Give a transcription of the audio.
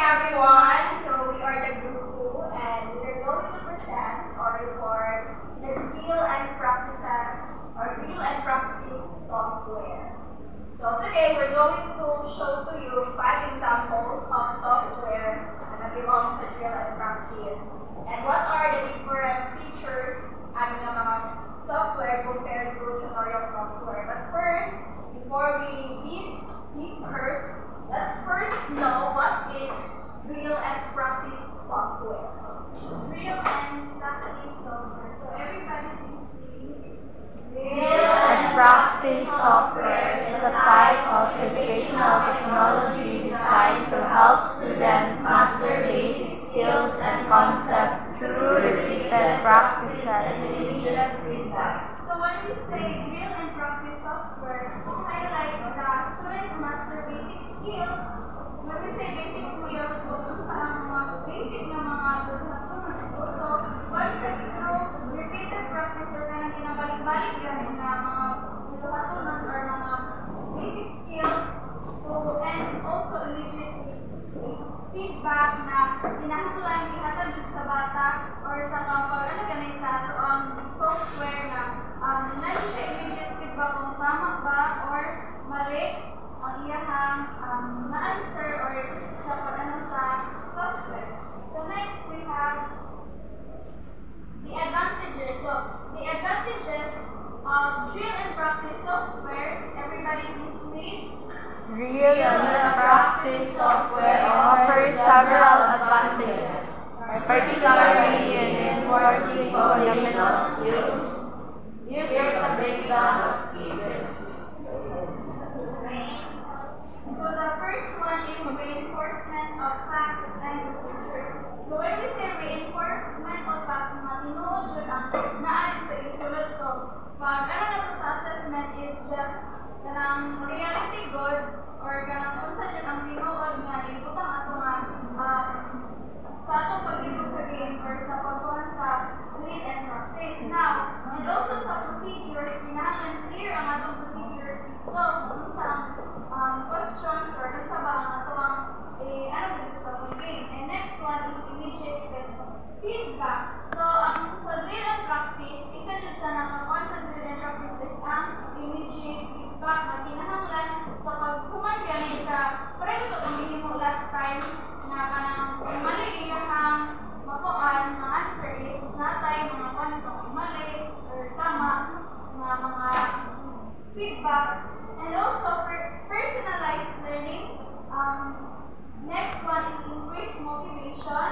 everyone. So we are the group 2 and we are going to present or report the real and practice software. So today we're going to show to you 5 examples of software that belongs to real and practice. And what are the different features ng mga software compared to tutorial software. But first, before we dig deeper, let's first know what is real and practice software. Real and practice software. So everybody please read. Real and practice software is a type of educational technology designed to help students master basic skills and concepts through repeated practices and immediate feedback. So when we say real and practice software, it highlights that students master basic skills. When we say basic skills, kung saan mga basic na mga natutunan ito. So, concepts through repeated practice or na ginabalik-balik yan na mga natutunan or mga basic skills and also immediate feedback na kinahanglan ihatag sa bata or sa kapag ganay sa software na nandiyo siya immediate feedback kung tama ba or mali ang iyahang na-answer or sa sa software. So next we have the advantages. So the advantages of real and practice software, everybody please read. Real and practice software offers several advantages, particularly in enforcing fundamental skills. Here's a breakdown of keywords. So the first one is reinforcement of facts and procedures. So when we say reinforcement of facts, matinuod yun ang naan ito isulat. So pag ano na ito sa assessment is just kanang reality good or kanang unsa dyan ang tinuod nga ibutang ato nga sa atong paglibot sa game or sa pagkuhan sa read and practice. Now, and also sa procedures, kinahanglan clear ang atong procedures dito kung sa questions or sa ba ang ato ang ano dito sa game. And next one is immediate feedback. So, sa read and practice, isa dyan sa nakakuhan sa read and practice is ang immediate feedback na kinahanglan sa pagkuhan galing sa pareho ito kung mo last time na kanang mali iyahang makuan, mga answer is natay mga kanito mali or tama mga feedback. And also for personalized learning, next one is increased motivation.